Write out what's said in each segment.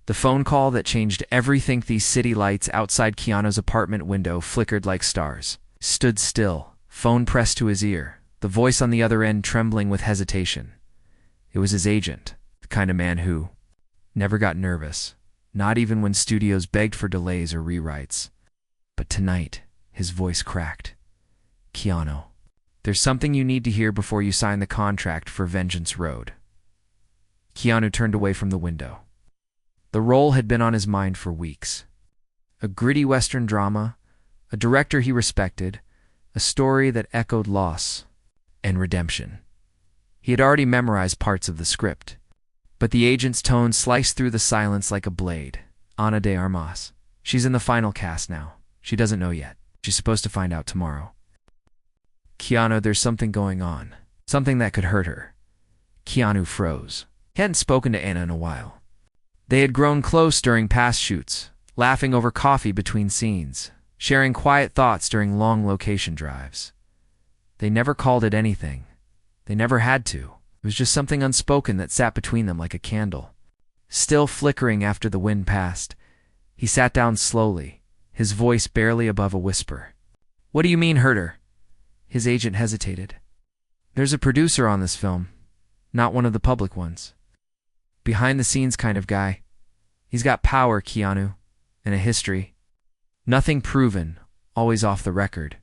The phone call that changed everything. The city lights outside Keanu's apartment window flickered like stars. Stood still, phone pressed to his ear, the voice on the other end trembling with hesitation. It was his agent, the kind of man who never got nervous, not even when studios begged for delays or rewrites. But tonight, his voice cracked. "Keanu, there's something you need to hear before you sign the contract for Vengeance Road." Keanu turned away from the window. The role had been on his mind for weeks. A gritty Western drama, a director he respected, a story that echoed loss and redemption. He had already memorized parts of the script, but the agent's tone sliced through the silence like a blade. "Ana de Armas. She's in the final cast now. She doesn't know yet. She's supposed to find out tomorrow." "Keanu, there's something going on. Something that could hurt her." Keanu froze. He hadn't spoken to Ana in a while. They had grown close during past shoots, laughing over coffee between scenes, sharing quiet thoughts during long location drives. They never called it anything. They never had to. It was just something unspoken that sat between them like a candle. Still flickering after the wind passed, he sat down slowly, his voice barely above a whisper. "What do you mean, hurt her?" His agent hesitated. "There's a producer on this film, not one of the public ones. Behind-the-scenes kind of guy. He's got power, Keanu, and a history. Nothing proven, always off the record,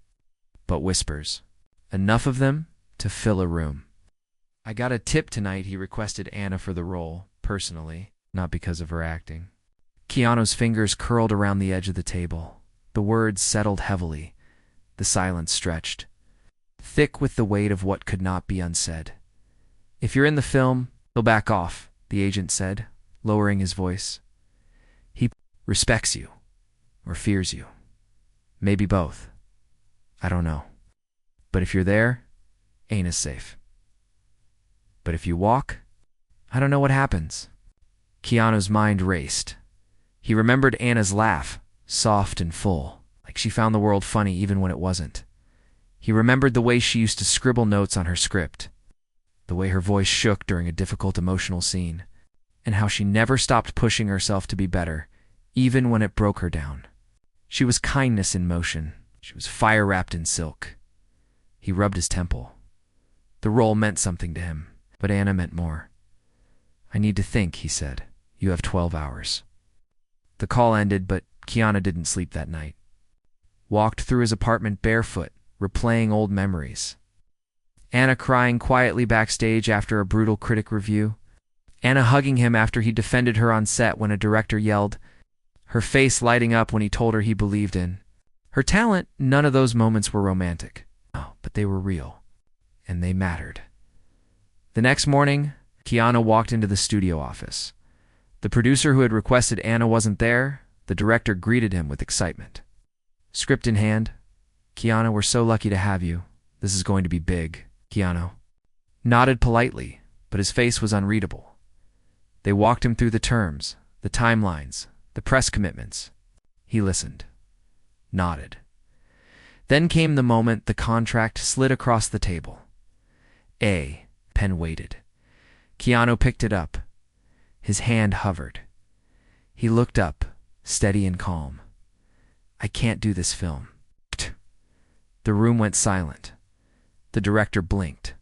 but whispers. Enough of them to fill a room." "I got a tip tonight," he requested Ana for the role, personally, not because of her acting. Keanu's fingers curled around the edge of the table. The words settled heavily. The silence stretched, thick with the weight of what could not be unsaid. "If you're in the film, he'll back off," the agent said, lowering his voice. "He respects you, or fears you. Maybe both. I don't know. But if you're there, Ana's safe. But if you walk, I don't know what happens." Keanu's mind raced. He remembered Ana's laugh, soft and full, like she found the world funny even when it wasn't. He remembered the way she used to scribble notes on her script, the way her voice shook during a difficult emotional scene, and how she never stopped pushing herself to be better, even when it broke her down. She was kindness in motion. She was fire wrapped in silk. He rubbed his temple. The role meant something to him, but Ana meant more. "I need to think," he said. "You have 12 hours. The call ended, but Keanu didn't sleep that night. Walked through his apartment barefoot, replaying old memories. Ana crying quietly backstage after a brutal critic review. Ana hugging him after he defended her on set when a director yelled. Her face lighting up when he told her he believed in her talent. None of those moments were romantic. No, but they were real. And they mattered. The next morning, Keanu walked into the studio office. The producer who had requested Ana wasn't there. The director greeted him with excitement. "Script in hand. Keanu, we're so lucky to have you. This is going to be big." Keanu nodded politely, but his face was unreadable. They walked him through the terms, the timelines, the press commitments. He listened, nodded. Then came the moment the contract slid across the table. Pen waited. Keanu picked it up. His hand hovered. He looked up, steady and calm. "I can't do this film." The room went silent. The director blinked.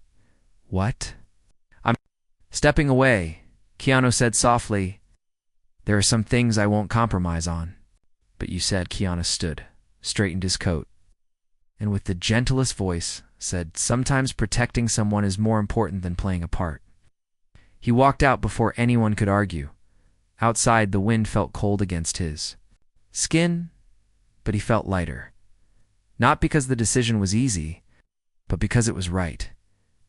"What?" "I'm stepping away," Keanu said softly. "There are some things I won't compromise on." "But you said," Keanu stood, straightened his coat, and with the gentlest voice said, "Sometimes protecting someone is more important than playing a part." He walked out before anyone could argue. Outside, the wind felt cold against his skin, but he felt lighter. Not because the decision was easy, but because it was right.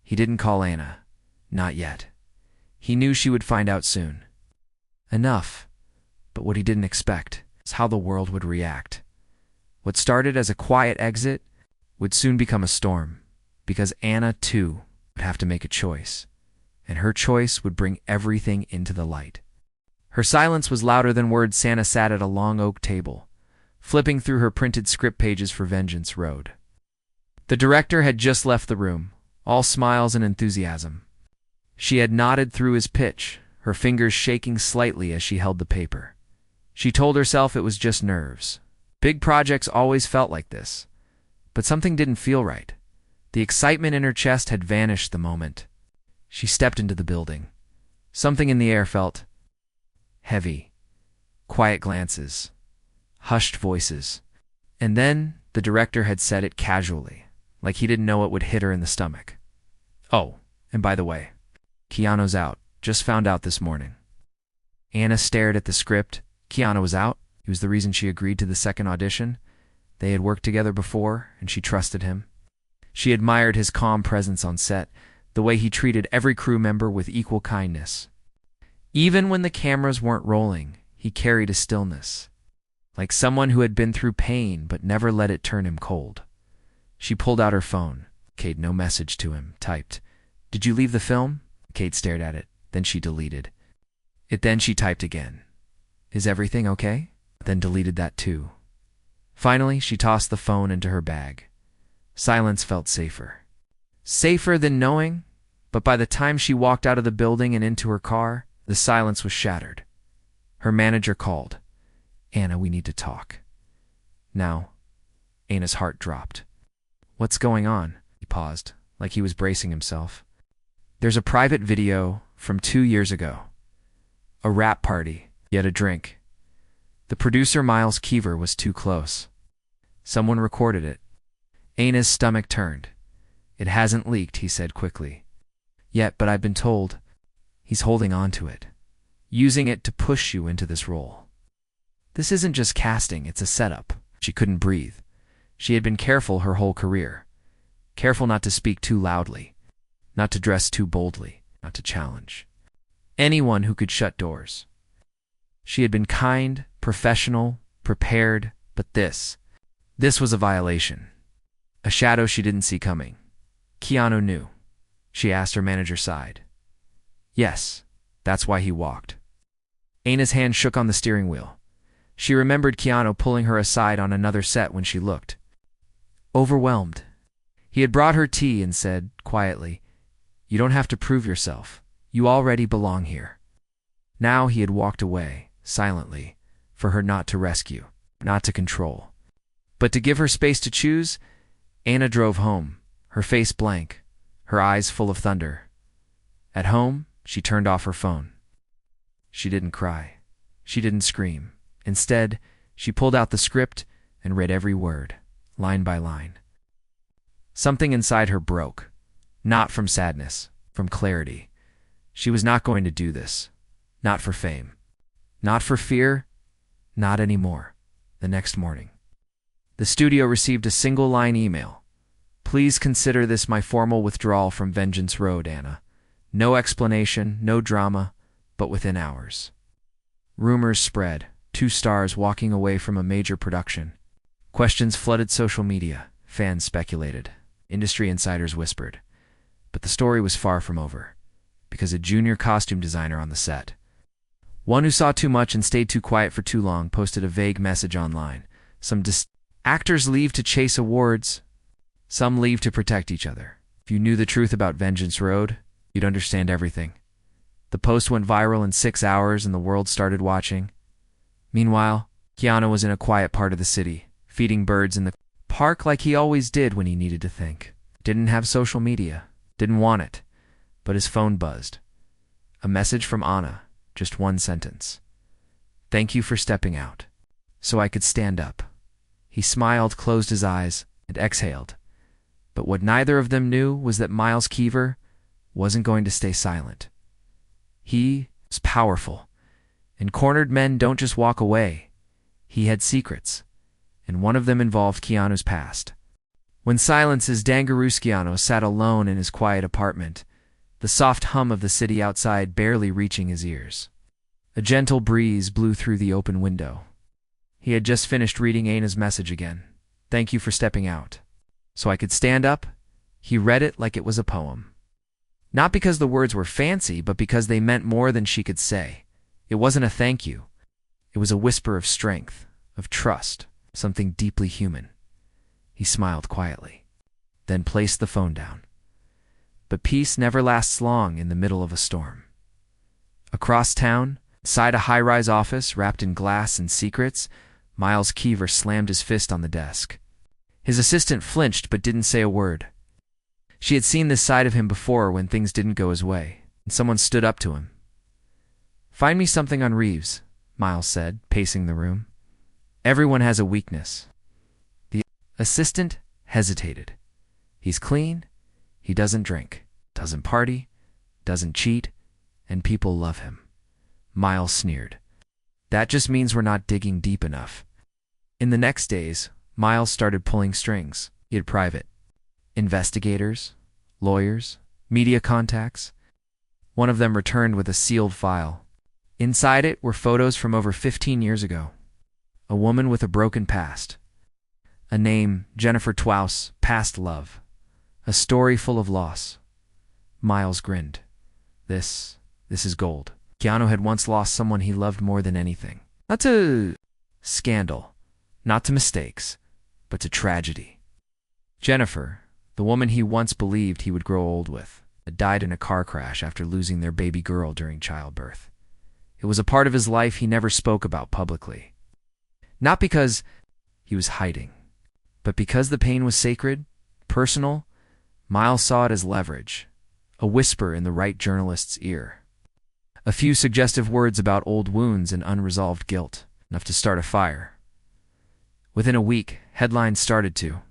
He didn't call Ana. Not yet. He knew she would find out soon. Enough. But what he didn't expect is how the world would react. What started as a quiet exit would soon become a storm, because Ana, too, would have to make a choice. And her choice would bring everything into the light. Her silence was louder than words. Santa sat at a long oak table, flipping through her printed script pages for Vengeance Road. The director had just left the room, all smiles and enthusiasm. She had nodded through his pitch, her fingers shaking slightly as she held the paper. She told herself it was just nerves. Big projects always felt like this. But something didn't feel right. The excitement in her chest had vanished the moment she stepped into the building. Something in the air felt heavy. Quiet glances. Hushed voices. And then the director had said it casually, like he didn't know it would hit her in the stomach. "Oh, and by the way, Keanu's out. Just found out this morning." Anna stared at the script. Keanu was out. He was the reason she agreed to the second audition. They had worked together before, and she trusted him. She admired his calm presence on set, the way he treated every crew member with equal kindness. Even when the cameras weren't rolling, he carried a stillness, like someone who had been through pain but never let it turn him cold. She pulled out her phone. Kate, no message to him, typed, "Did you leave the film?" Kate stared at it. Then she deleted it. Then she typed again. "Is everything okay?" Then deleted that too. Finally, she tossed the phone into her bag. Silence felt safer. Safer than knowing, but by the time she walked out of the building and into her car, the silence was shattered. Her manager called. "Anna, we need to talk." Now, Anna's heart dropped. "What's going on?" He paused, like he was bracing himself. "There's a private video from 2 years ago. A rap party, yet a drink. The producer, Miles Keever, was too close. Someone recorded it." Anna's stomach turned. "It hasn't leaked," he said quickly. "Yet, but I've been told he's holding on to it, using it to push you into this role. This isn't just casting, it's a setup." She couldn't breathe. She had been careful her whole career. Careful not to speak too loudly, not to dress too boldly, not to challenge anyone who could shut doors. She had been kind, professional, prepared, but this was a violation. A shadow she didn't see coming. Keanu knew. She asked her manager side. Yes, that's why he walked. Anna's hand shook on the steering wheel. She remembered Keanu pulling her aside on another set when she looked overwhelmed. He had brought her tea and said, quietly, "You don't have to prove yourself. You already belong here." Now he had walked away, silently, for her not to rescue, not to control, but to give her space to choose. Anna drove home, her face blank, her eyes full of thunder. At home, she turned off her phone. She didn't cry. She didn't scream. Instead, she pulled out the script and read every word, line by line. Something inside her broke, not from sadness, from clarity. She was not going to do this. Not for fame. Not for fear. Not anymore. The next morning, the studio received a single-line email. "Please consider this my formal withdrawal from Vengeance Road, Anna. No explanation, no drama, but within hours." Rumors spread. 2 stars walking away from a major production. Questions flooded social media. Fans speculated. Industry insiders whispered. But the story was far from over, because a junior costume designer on the set, one who saw too much and stayed too quiet for too long, posted a vague message online. Some actors leave to chase awards. Some leave to protect each other. If you knew the truth about Vengeance Road, you'd understand everything. The post went viral in 6 hours and the world started watching. Meanwhile, Keanu was in a quiet part of the city, feeding birds in the park like he always did when he needed to think. Didn't have social media. Didn't want it. But his phone buzzed. A message from Anna. Just one sentence. "Thank you for stepping out, so I could stand up." He smiled, closed his eyes, and exhaled. But what neither of them knew was that Miles Keever wasn't going to stay silent. He was powerful, and cornered men don't just walk away. He had secrets, and one of them involved Keanu's past. When silences, Dangaroos Keanu sat alone in his quiet apartment, the soft hum of the city outside barely reaching his ears. A gentle breeze blew through the open window. He had just finished reading Anna's message again. "Thank you for stepping out, so I could stand up." He read it like it was a poem. Not because the words were fancy, but because they meant more than she could say. It wasn't a thank you. It was a whisper of strength, of trust, something deeply human. He smiled quietly, then placed the phone down. But peace never lasts long in the middle of a storm. Across town, inside a high-rise office wrapped in glass and secrets, Miles Keever slammed his fist on the desk. His assistant flinched but didn't say a word. She had seen this side of him before when things didn't go his way, and someone stood up to him. "Find me something on Reeves," Miles said, pacing the room. "Everyone has a weakness." The assistant hesitated. "He's clean, he doesn't drink, doesn't party, doesn't cheat, and people love him." Miles sneered. "That just means we're not digging deep enough." In the next days, Miles started pulling strings. He had private investigators, lawyers, media contacts. One of them returned with a sealed file. Inside it were photos from over 15 years ago. A woman with a broken past. A name, Jennifer Twaus, past love. A story full of loss. Miles grinned. This is gold. Keanu had once lost someone he loved more than anything. Not to scandal, not to mistakes, but to tragedy. Jennifer, the woman he once believed he would grow old with, had died in a car crash after losing their baby girl during childbirth. It was a part of his life he never spoke about publicly. Not because he was hiding, but because the pain was sacred, personal. Miles saw it as leverage, a whisper in the right journalist's ear. A few suggestive words about old wounds and unresolved guilt, enough to start a fire. Within a week, headlines started to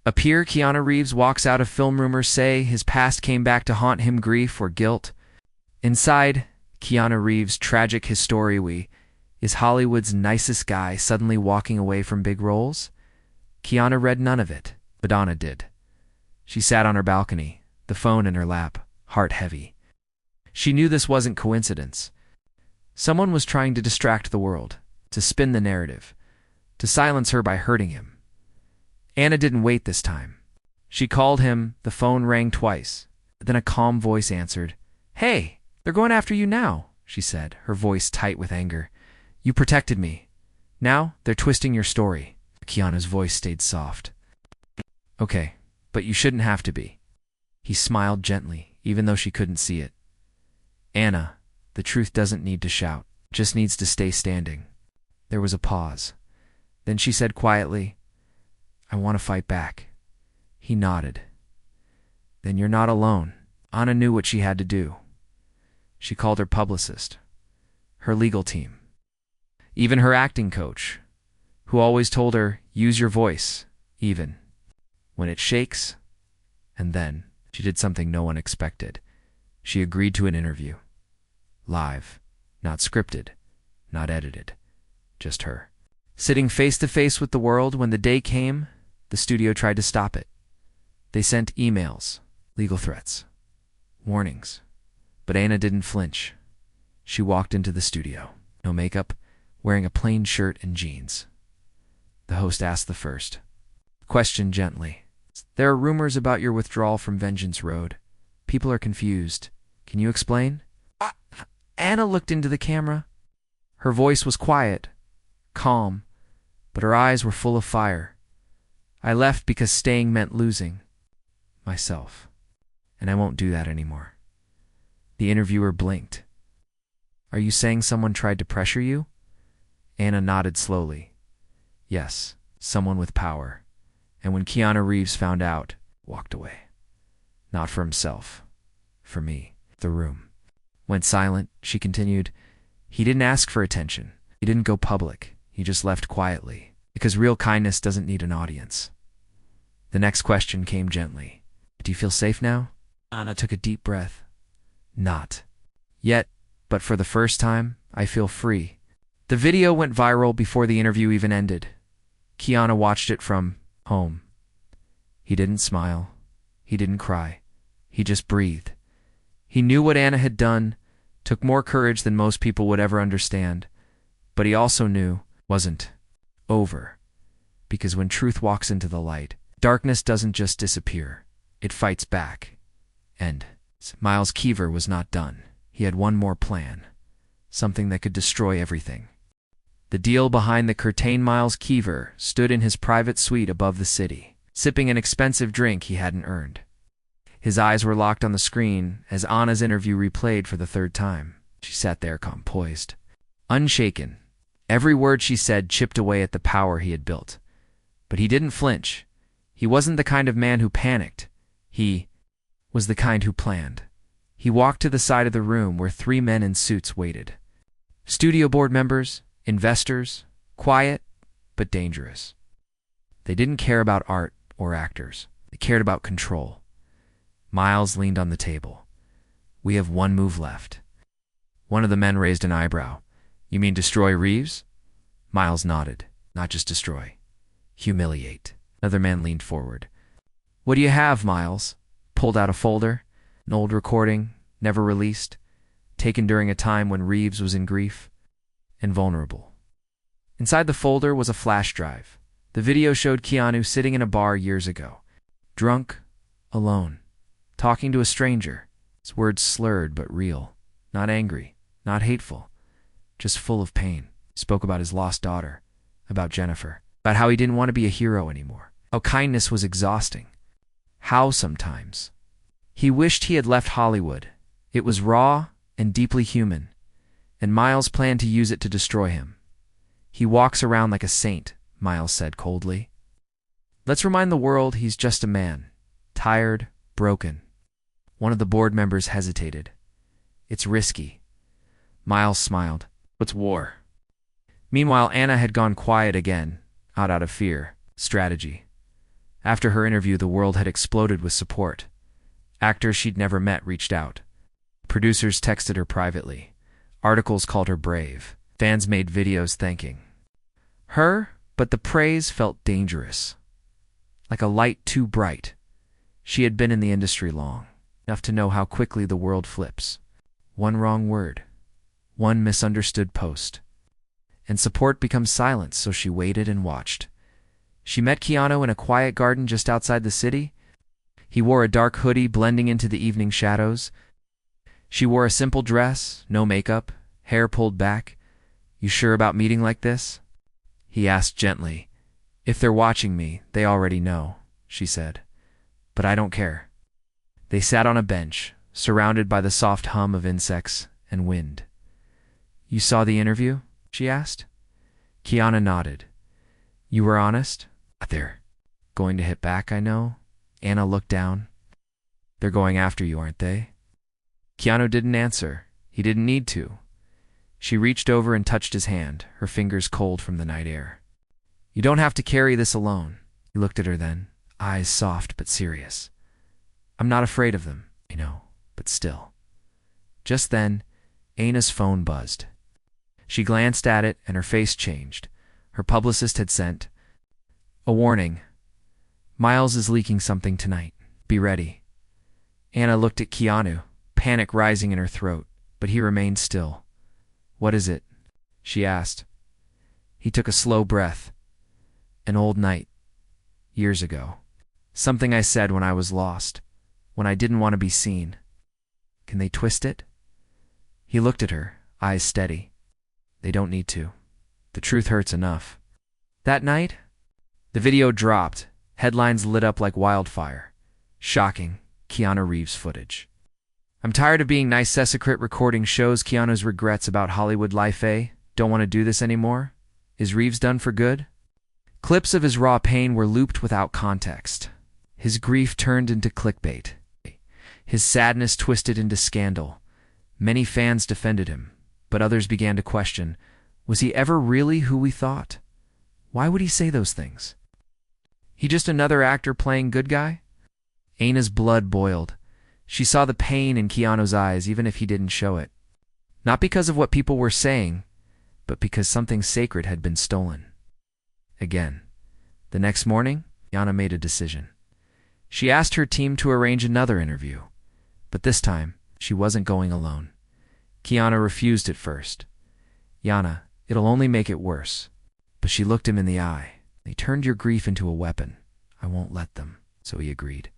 appear. Keanu Reeves walks out of film. Rumors say his past came back to haunt him. Grief or guilt. Inside Keanu Reeves' tragic history, is Hollywood's nicest guy suddenly walking away from big roles? Keanu read none of it, but Anna did. She sat on her balcony, the phone in her lap, heart heavy. She knew this wasn't coincidence. Someone was trying to distract the world, to spin the narrative, to silence her by hurting him. Anna didn't wait this time. She called him. The phone rang twice. Then a calm voice answered. "Hey! They're going after you now," she said, her voice tight with anger. "You protected me. Now they're twisting your story." Keanu's voice stayed soft. "Okay, but you shouldn't have to be." He smiled gently, even though she couldn't see it. "Anna, the truth doesn't need to shout, it just needs to stay standing." There was a pause. Then she said quietly, "I want to fight back." He nodded. "Then you're not alone." Anna knew what she had to do. She called her publicist, her legal team, even her acting coach, who always told her, "Use your voice, even when it shakes." And then she did something no one expected. She agreed to an interview. Live, not scripted, not edited, just her. Sitting face to face with the world. When the day came, the studio tried to stop it. They sent emails, legal threats, warnings. But Anna didn't flinch. She walked into the studio, no makeup, wearing a plain shirt and jeans. The host asked the first question gently. "There are rumors about your withdrawal from Vengeance Road. People are confused. Can you explain?" Anna looked into the camera. Her voice was quiet, calm, but her eyes were full of fire. "I left because staying meant losing myself, and I won't do that anymore." The interviewer blinked. "Are you saying someone tried to pressure you?" Anna nodded slowly. "Yes, someone with power. And when Keanu Reeves found out, walked away. Not for himself, for me." The room went silent. She continued, "He didn't ask for attention. He didn't go public. He just left quietly, because real kindness doesn't need an audience." The next question came gently. "Do you feel safe now?" Anna took a deep breath. "Not yet, but for the first time, I feel free." The video went viral before the interview even ended. Keanu watched it from home. He didn't smile. He didn't cry. He just breathed. He knew what Anna had done took more courage than most people would ever understand, but he also knew it wasn't over. Because when truth walks into the light, darkness doesn't just disappear. It fights back. And Miles Keever was not done. He had one more plan. Something that could destroy everything. The deal behind the curtain. Miles Keever stood in his private suite above the city, sipping an expensive drink he hadn't earned. His eyes were locked on the screen as Anna's interview replayed for the third time. She sat there calm, poised, unshaken. Every word she said chipped away at the power he had built. But he didn't flinch. He wasn't the kind of man who panicked. He was the kind who planned. He walked to the side of the room where three men in suits waited. Studio board members, investors, quiet but dangerous. They didn't care about art or actors. They cared about control. Miles leaned on the table. "We have one move left." One of the men raised an eyebrow. "You mean destroy Reeves?" Miles nodded. "Not just destroy. Humiliate." Another man leaned forward. "What do you have, Miles?" Pulled out a folder. An old recording, never released, taken during a time when Reeves was in grief and vulnerable. Inside the folder was a flash drive. The video showed Keanu sitting in a bar years ago. Drunk, alone, talking to a stranger. His words slurred but real. Not angry, not hateful, just full of pain. He spoke about his lost daughter, about Jennifer, about how he didn't want to be a hero anymore, how kindness was exhausting, how sometimes he wished he had left Hollywood. It was raw and deeply human, and Miles planned to use it to destroy him. "He walks around like a saint," Miles said coldly. "Let's remind the world he's just a man, tired, broken." One of the board members hesitated. "It's risky." Miles smiled. "What's war?" Meanwhile, Anna had gone quiet again, not out of fear, strategy. After her interview, the world had exploded with support. Actors she'd never met reached out. Producers texted her privately. Articles called her brave. Fans made videos thanking her, but the praise felt dangerous. Like a light too bright. She had been in the industry long, enough to know how quickly the world flips. One wrong word, one misunderstood post, and support becomes silence, so she waited and watched. She met Keanu in a quiet garden just outside the city. He wore a dark hoodie blending into the evening shadows. She wore a simple dress, no makeup, hair pulled back. "You sure about meeting like this?" He asked gently. "If they're watching me, they already know," she said. "But I don't care." They sat on a bench, surrounded by the soft hum of insects and wind. "You saw the interview?" she asked. Keanu nodded. "You were honest?" "They're going to hit back, I know." Anna looked down. "They're going after you, aren't they?" Keanu didn't answer. He didn't need to. She reached over and touched his hand, her fingers cold from the night air. "You don't have to carry this alone." He looked at her then, eyes soft but serious. "I'm not afraid of them, I know, but still." Just then, Anna's phone buzzed. She glanced at it and her face changed. Her publicist had sent a warning. "Miles is leaking something tonight. Be ready." Anna looked at Keanu, panic rising in her throat, but he remained still. "What is it?" she asked. He took a slow breath. "An old night. Years ago. Something I said when I was lost, when I didn't want to be seen. Can they twist it?" He looked at her, eyes steady. "They don't need to. The truth hurts enough." That night, the video dropped. Headlines lit up like wildfire. Shocking, Keanu Reeves footage. "I'm tired of being nice." Secret recording shows Keanu's regrets about Hollywood life. Don't want to do this anymore. Is Reeves done for good? Clips of his raw pain were looped without context. His grief turned into clickbait. His sadness twisted into scandal. Many fans defended him, but others began to question, was he ever really who we thought? Why would he say those things? He just another actor playing good guy? Anna's blood boiled. She saw the pain in Keanu's eyes, even if he didn't show it. Not because of what people were saying, but because something sacred had been stolen. Again. The next morning, Yana made a decision. She asked her team to arrange another interview, but this time, she wasn't going alone. Keanu refused at first. "Yana, it'll only make it worse." But she looked him in the eye. "They turned your grief into a weapon. I won't let them." So he agreed.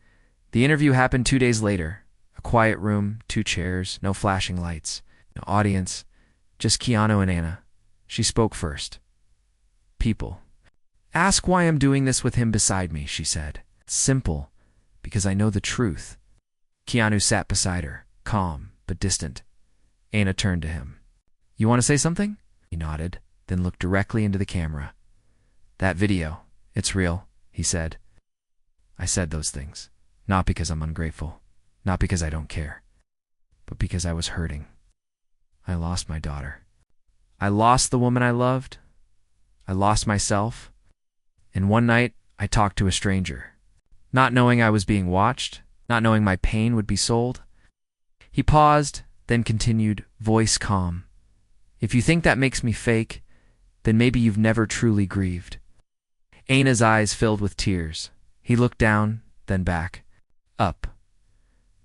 The interview happened 2 days later. A quiet room, 2 chairs, no flashing lights, no audience, just Keanu and Anna. She spoke first. "People ask why I'm doing this with him beside me," she said. "It's simple, because I know the truth." Keanu sat beside her, calm but distant. Ana turned to him. You want to say something? He nodded, then looked directly into the camera. That video, it's real, he said. I said those things, not because I'm ungrateful, not because I don't care, but because I was hurting. I lost my daughter. I lost the woman I loved. I lost myself. And one night, I talked to a stranger, not knowing I was being watched, not knowing my pain would be sold. He paused, then continued, voice calm. If you think that makes me fake, then maybe you've never truly grieved. Ana's eyes filled with tears. He looked down, then back, up.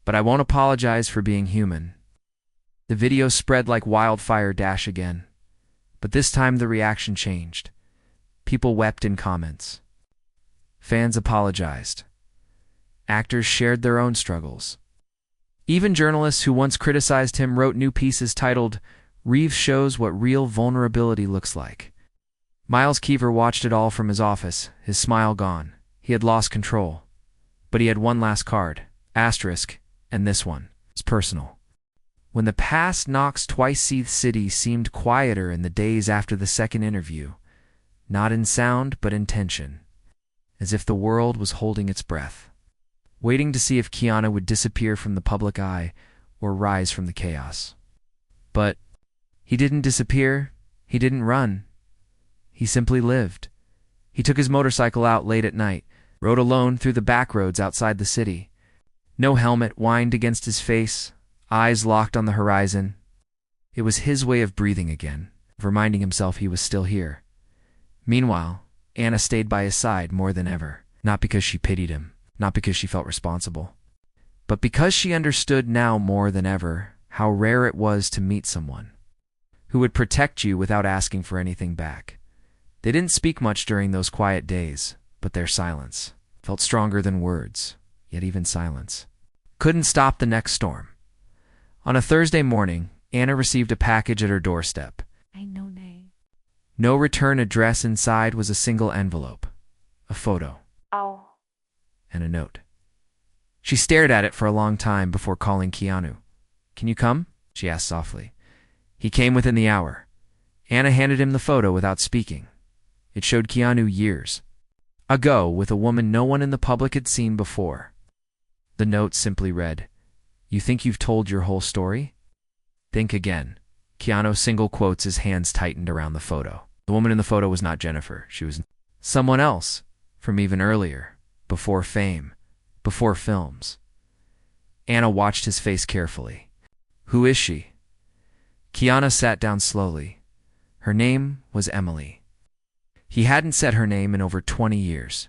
But I won't apologize for being human. The video spread like wildfire again. But this time the reaction changed. People wept in comments. Fans apologized. Actors shared their own struggles. Even journalists who once criticized him wrote new pieces titled, Reeves shows what real vulnerability looks like. Miles Keever watched it all from his office, his smile gone. He had lost control. But he had one last card, asterisk, and this one. It's personal. When the past knocks twice the city seemed quieter in the days after the second interview, not in sound but in tension, as if the world was holding its breath, waiting to see if Keanu would disappear from the public eye or rise from the chaos. But he didn't disappear, he didn't run. He simply lived. He took his motorcycle out late at night, rode alone through the back roads outside the city. No helmet whined against his face, eyes locked on the horizon. It was his way of breathing again, of reminding himself he was still here. Meanwhile, Ana stayed by his side more than ever, not because she pitied him, not because she felt responsible, but because she understood now more than ever how rare it was to meet someone who would protect you without asking for anything back. They didn't speak much during those quiet days, but their silence felt stronger than words, yet even silence couldn't stop the next storm. On a Thursday morning, Ana received a package at her doorstep. No return address inside was a single envelope, a photo, and a note. She stared at it for a long time before calling Keanu. Can you come? She asked softly. He came within the hour. Ana handed him the photo without speaking. It showed Keanu years ago with a woman no one in the public had seen before. The note simply read, You think you've told your whole story? Think again. Keanu single quotes, his hands tightened around the photo. The woman in the photo was not Jennifer. She was someone else, from even earlier, before fame, before films. Ana watched his face carefully. Who is she? Keanu sat down slowly. Her name was Emily. He hadn't said her name in over 20 years.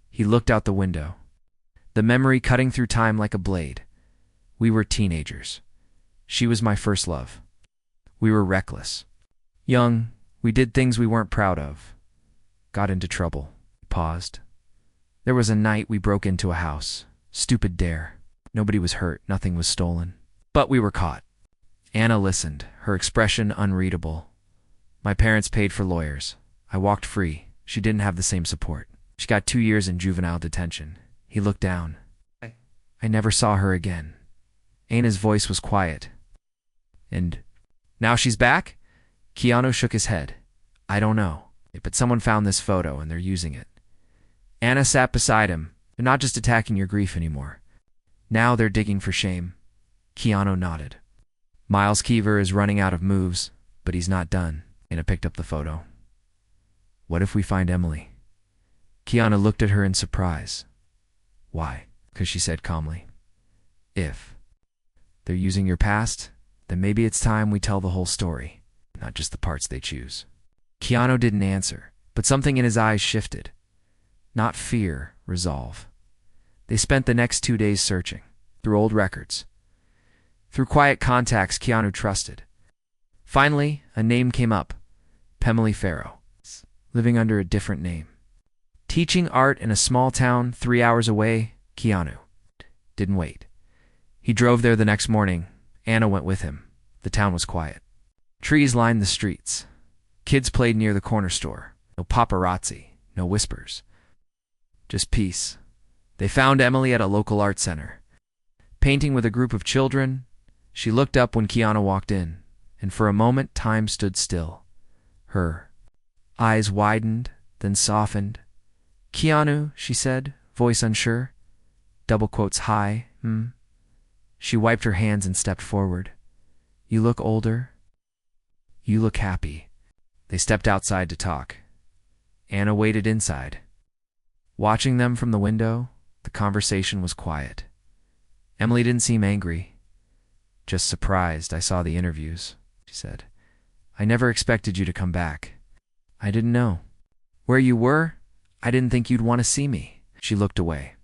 He looked out the window, the memory cutting through time like a blade. We were teenagers. She was my first love. We were reckless. Young, we did things we weren't proud of. Got into trouble. He paused. There was a night we broke into a house. Stupid dare. Nobody was hurt. Nothing was stolen. But we were caught. Ana listened, her expression unreadable. My parents paid for lawyers. I walked free. She didn't have the same support. She got 2 years in juvenile detention. He looked down. I never saw her again. Ana's voice was quiet. And now she's back? Keanu shook his head. I don't know, but someone found this photo and they're using it. Ana sat beside him. They're not just attacking your grief anymore. Now they're digging for shame. Keanu nodded. Miles Keever is running out of moves, but he's not done. Ana picked up the photo. What if we find Emily? Keanu looked at her in surprise. Why? Because she said calmly. If they're using your past, then maybe it's time we tell the whole story, not just the parts they choose. Keanu didn't answer, but something in his eyes shifted. Not fear, resolve. They spent the next 2 days searching, through old records, through quiet contacts Keanu trusted. Finally, a name came up. Pemily Farrow, living under a different name. Teaching art in a small town 3 hours away, Keanu didn't wait. He drove there the next morning. Ana went with him. The town was quiet. Trees lined the streets. Kids played near the corner store. No paparazzi, no whispers. Just peace. They found Emily at a local art center, painting with a group of children. She looked up when Keanu walked in, and for a moment time stood still. Her eyes widened, then softened. "Keanu," she said, voice unsure. Double quotes, "Hi, She wiped her hands and stepped forward. "You look older. You look happy." They stepped outside to talk. Anna waited inside. Watching them from the window, the conversation was quiet. Emily didn't seem angry. "Just surprised I saw the interviews," she said. "I never expected you to come back. I didn't know. Where you were, I didn't think you'd want to see me." She looked away.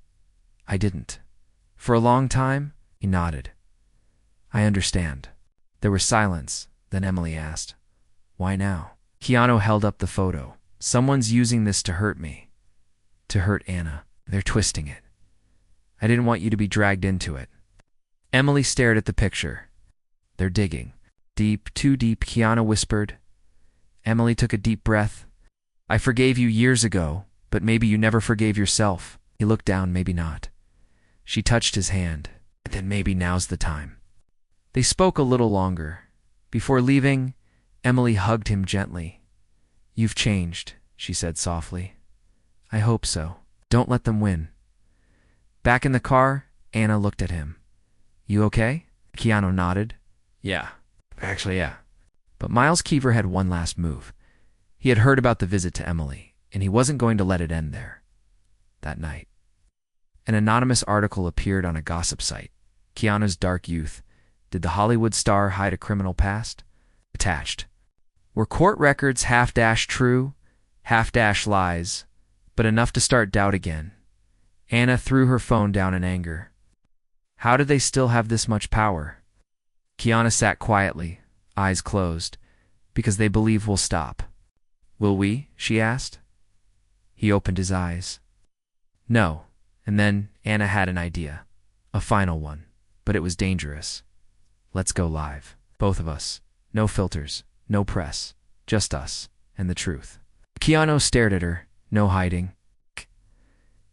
"I didn't. For a long time," he nodded. "I understand." There was silence. Then Emily asked, "Why now?" Keanu held up the photo. "Someone's using this to hurt me. To hurt Anna. They're twisting it. I didn't want you to be dragged into it." Emily stared at the picture. "They're digging. Deep, too deep," Keanu whispered. Emily took a deep breath. "I forgave you years ago, but maybe you never forgave yourself." He looked down, "Maybe not." She touched his hand. "Then maybe now's the time." They spoke a little longer. Before leaving, Emily hugged him gently. "You've changed," she said softly. "I hope so. Don't let them win." Back in the car, Anna looked at him. "You okay?" Keanu nodded. Yeah. But Miles Keever had one last move. He had heard about the visit to Emily, and he wasn't going to let it end there. That night, an anonymous article appeared on a gossip site. Keanu's dark youth. Did the Hollywood star hide a criminal past? Attached. Were court records half-true, half-lies, but enough to start doubt again? Anna threw her phone down in anger. How did they still have this much power? Keanu sat quietly, eyes closed. "Because they believe we'll stop." "Will we?" she asked. He opened his eyes. "No." And then Anna had an idea. A final one. But it was dangerous. "Let's go live. Both of us. No filters. No press. Just us. And the truth." Keanu stared at her. "No hiding?"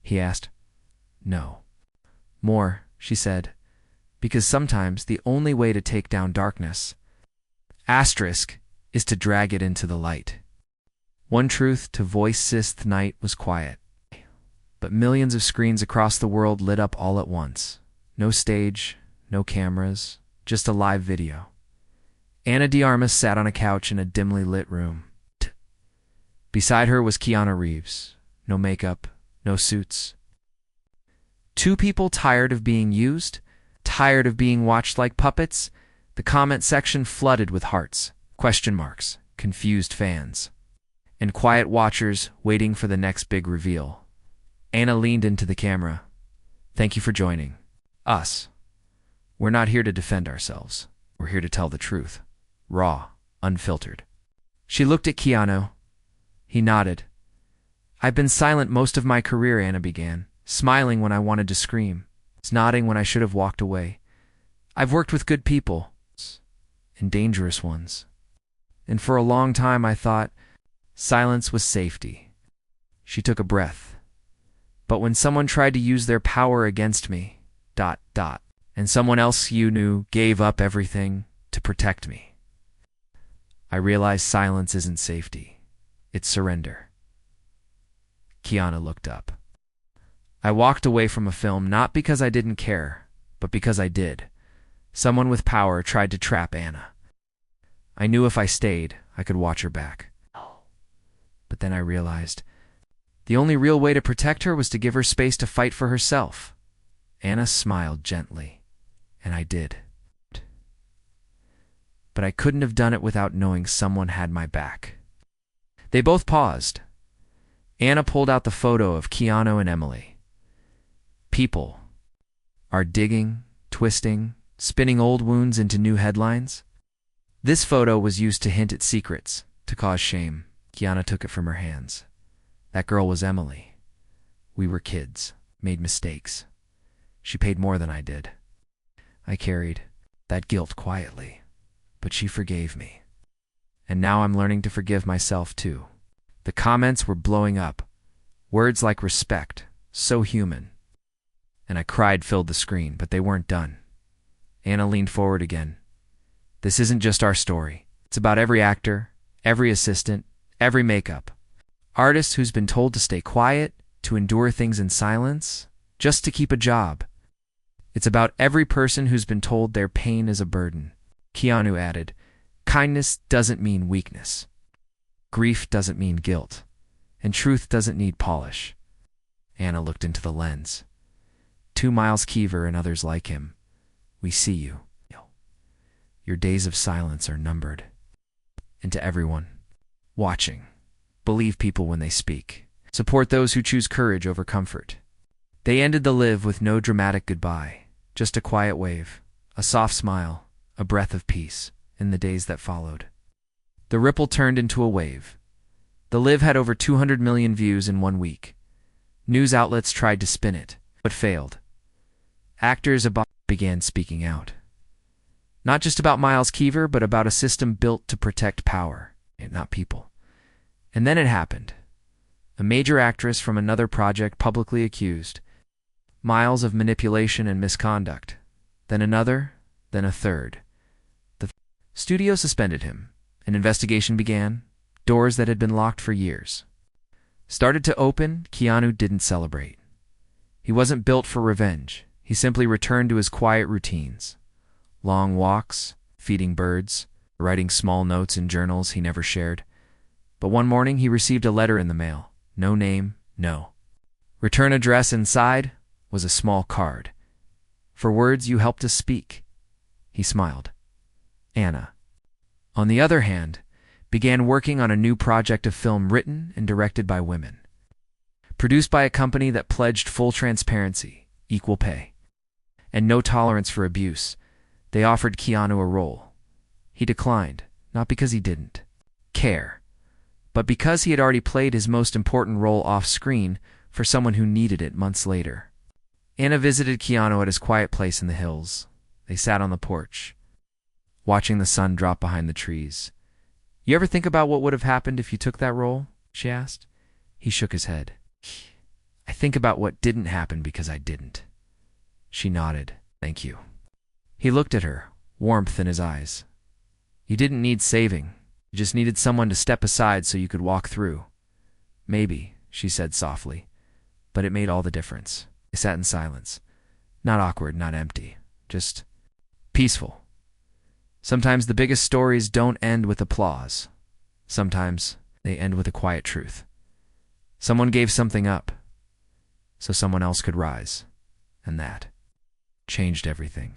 He asked. "No." "More," she said. "Because sometimes the only way to take down darkness is to drag it into the light." One truth to voice sixth night was quiet. But millions of screens across the world lit up all at once. No stage, no cameras, just a live video. Ana de Armas sat on a couch in a dimly lit room. Beside her was Keanu Reeves. No makeup, no suits. Two people tired of being used, tired of being watched like puppets. The comment section flooded with hearts, question marks, confused fans, and quiet watchers waiting for the next big reveal. Anna leaned into the camera. "Thank you for joining us. We're not here to defend ourselves. We're here to tell the truth. Raw, unfiltered." She looked at Keanu. He nodded. "I've been silent most of my career," Anna began, smiling when I wanted to scream, nodding when I should have walked away. "I've worked with good people, and dangerous ones. And for a long time I thought silence was safety." She took a breath. "But when someone tried to use their power against me, and someone else you knew gave up everything to protect me, I realized silence isn't safety. It's surrender." Keanu looked up. "I walked away from a film not because I didn't care, but because I did. Someone with power tried to trap Anna. I knew if I stayed, I could watch her back. But then I realized the only real way to protect her was to give her space to fight for herself." Anna smiled gently, and I did. But I couldn't have done it without knowing someone had my back. They both paused. Anna pulled out the photo of Keanu and Emily. People are digging, twisting, spinning old wounds into new headlines. This photo was used to hint at secrets, to cause shame. Keanu took it from her hands. That girl was Emily. We were kids, made mistakes. She paid more than I did. I carried that guilt quietly, but she forgave me. And now I'm learning to forgive myself too. The comments were blowing up. Words like respect, so human. And I cried filled the screen, but they weren't done. Anna leaned forward again. This isn't just our story. It's about every actor, every assistant, every makeup artist who's been told to stay quiet, to endure things in silence, just to keep a job. It's about every person who's been told their pain is a burden. Keanu added, kindness doesn't mean weakness. Grief doesn't mean guilt. And truth doesn't need polish. Anna looked into the lens. 2 Miles Keever and others like him. We see you. Your days of silence are numbered. And to everyone watching, believe people when they speak. Support those who choose courage over comfort. They ended the live with no dramatic goodbye, just a quiet wave, a soft smile, a breath of peace in the days that followed. The ripple turned into a wave. The live had over 200 million views in 1 week. News outlets tried to spin it, but failed. Actors began speaking out. Not just about Miles Keever, but about a system built to protect power, and not people. And then it happened. A major actress from another project publicly accused Miles of manipulation and misconduct. Then another, then a third. The studio suspended him. An investigation began. Doors that had been locked for years started to open. Keanu didn't celebrate. He wasn't built for revenge. He simply returned to his quiet routines. Long walks, feeding birds, writing small notes in journals he never shared. But one morning he received a letter in the mail. No name, no return address. Inside was a small card. For words you helped us speak. He smiled. Anna, on the other hand, began working on a new project of film written and directed by women. Produced by a company that pledged full transparency, equal pay, and no tolerance for abuse. They offered Keanu a role. He declined, not because he didn't care, but because he had already played his most important role off-screen for someone who needed it months later. Anna visited Keanu at his quiet place in the hills. They sat on the porch, watching the sun drop behind the trees. You ever think about what would have happened if you took that role? She asked. He shook his head. I think about what didn't happen because I didn't. She nodded. Thank you. He looked at her, warmth in his eyes. You didn't need saving. You just needed someone to step aside so you could walk through. Maybe, she said softly, but it made all the difference. They sat in silence. Not awkward, not empty, just peaceful. Sometimes the biggest stories don't end with applause. Sometimes they end with a quiet truth. Someone gave something up so someone else could rise, and that changed everything.